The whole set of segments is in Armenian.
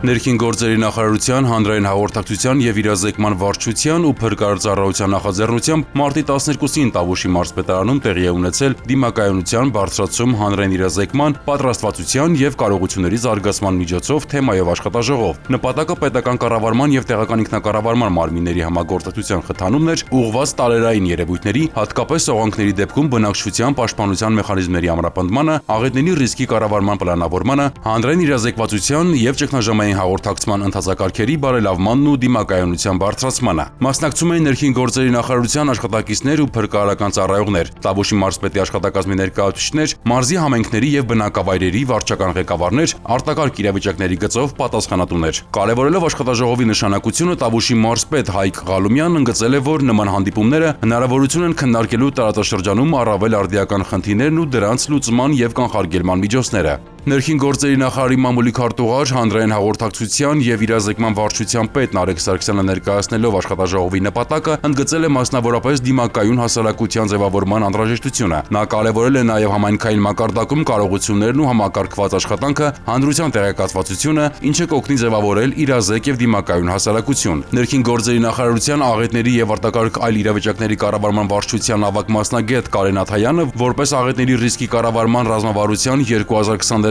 Ներքին գործերի նախարարության հանրային հաղորդակցության և իրազեկման վարչության ու փրկարարծառայության նախաձեռնությամբ մարտի 12-ին Տավուշի մարզպետարանում տեղի է ունեցել դիմակայունության բարձրացում հանրային իրազեկման, պատրաստվածության և կարողությունների զարգացման միջոցով թեմայով աշխատաժողով։ Նպատակը պետական կառավարման և տեղական ինքնակառավարման մարմինների համագործակցության խթանումն էր ուղղված տարերային երևույթների, հատկապես օղանքների դեպքում բնակչության պաշտպանության մեխանիզմների ամրապնդմանը, աղետների ռիսկի կառավարման պլանավորմանը, հանրային իրազեկվածության և ճգնաժամային հաղորդակցման ընթացակարգերի բարելավմանն ու դիմակայունության բարձրացմանը։ Մասնակցում էին ներքին գործերի նախարարության աշխատակիցներ ու փրկարարական ծառայողներ, Տավուշի մարզպետի աշխատակազմի ներկայացուցիչներ, մարզի համայնքների և բնակավայրերի վարչական ղեկավարներ, արտակարգ իրավիճակների գծով պատասխանատուներ։ Կարևորելով աշխատաժողովի նշանակությունը, Տավուշի մարզպետ Հայկ Ղալումյանն ընդգծել է, որ նման հանդիպումները հնարավորություն են քննարկելու տարածաշրջանում առավել արդիական խնդիրներն ու դրանց լուծման և կանխարգելման միջոցները։ Ներքին գործերի նախարարի մամուլի քարտուղար, հանրային հաղորդակցության և իրազեկման վարչության պետ Նարեկ Սարգսյանը ներկայացնելով աշխատաժողովի նպատակը, ընդգծել է մասնավորապես դիմակայուն հասարակության ձևավորման անհրաժեշտությունը։ Նա կարևորել է նաև համայնքային մակարդակում կարողություններն ու համակարգված աշխատանքը, հանրության տեղեկատվությունը, ինչը կօգնի ձևավորել իրազեկ և դիմակայուն հասարակություն։ Ներքին գործերի նախարարության աղետների և արտակարգ այլ իրավիճակների կառավարման վարչության ավագ մասնագետ Կարեն Աթայանը, որպես աղետների ռիսկի կառավարման ռազմավարության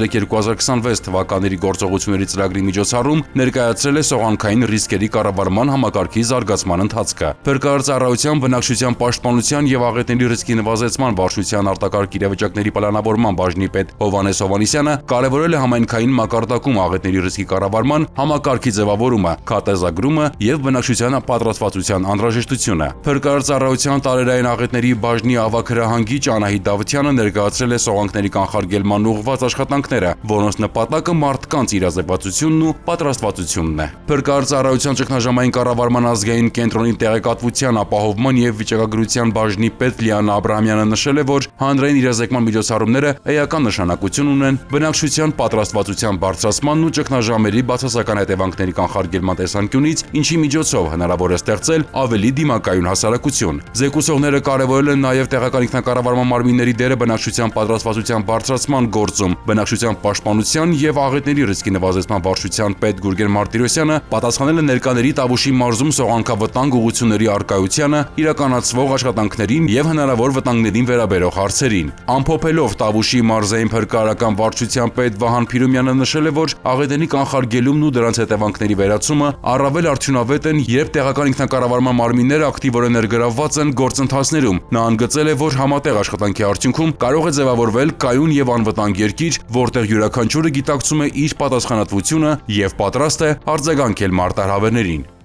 2023-2026 թվականների գործողությունների ծրագրի միջոցառում ներկայացրել է սողանքային ռիսկերի կառավարման համակարգի զարգացման ընթացքը։ Փրկարարծառայության, բնակչության պաշտպանության և աղետների ռիսկի նվազեցման վարչության արտակարգ իրավիճակների պլանավորման բաժնի պետ Հովհաննես Հովհաննիսյանը կարևորել է համայնքային մակարդակում աղետների ռիսկի կառավարման համակարգի ձևավորումը, քարտեզագրումը և բնակչության պատրաստվածության անհրաժեշտությունը։ Փրկարարծառայության տարերային աղետների բաժնի ավագ հրահանգիչ Անահիտ Դավթյանը ներկայացրել է սողանքների կանխարգելման ուղղված աշխատանքները, որոնց նպատակը մարդկանց իրազեկվածությունն ու պատրաստվածությունն է։ Փրկարարծառայության ճգնաժամային կառավարման ազգային կենտրոնի տեղեկատվության ապահովման և վիճակագրության բաժնի պետ Լիաննա Աբրահամյանը նշել է, որ հանրային իրազեկման միջոցառումները էական նշանակություն ունեն բնակչության պատրաստվածության բարձրացմանն ու ճգնաժամերի բացասական հետևանքների կանխարգելման տեսանկյունից, ինչի միջոցով հնարավոր է ստեղծել ավելի դիմակայուն հասարակություն։ Զեկուցողները կարևորել են նաև տեղական ինքնակառավարման մարմինների դերը բնակչության պատրաստվածության բարձրացման գործում։ Բնակչության պաշտպանության և աղետների ռիսկի նվազեցման վարչության պետ Գուրգեն Մարտիրոսյանը պատասխանել է ներկաների Տավուշի մարզում սողանքավտանգ ուղղությունների առկայությանը, իրականացվող աշխատանքներին և հնարավոր վտանգներին վերաբերող հարցերին։ Ամփոփելով Տավուշի մարզային փրկարարական վարչության պետ Վահան Փիրումյանը նշել է, որ աղետների կանխարգելումն ու դրանց հետևանքների վերացումը առավել արդյունավետ են, երբ տեղական ինքնակառավարման մարմինները ակտիվորեն ներգրավված են գործընթացներում։ Նա ընդգծել է, որ համատեղ աշխատանքի արդյունքում կարող է ձևավորվել կայուն և անվտանգ երկիր, որտեղ յուրաքանչյուրը գիտակցում է իր պատասխանատվությունը և պատրաստ է արձագանքել մարտահրավերներին։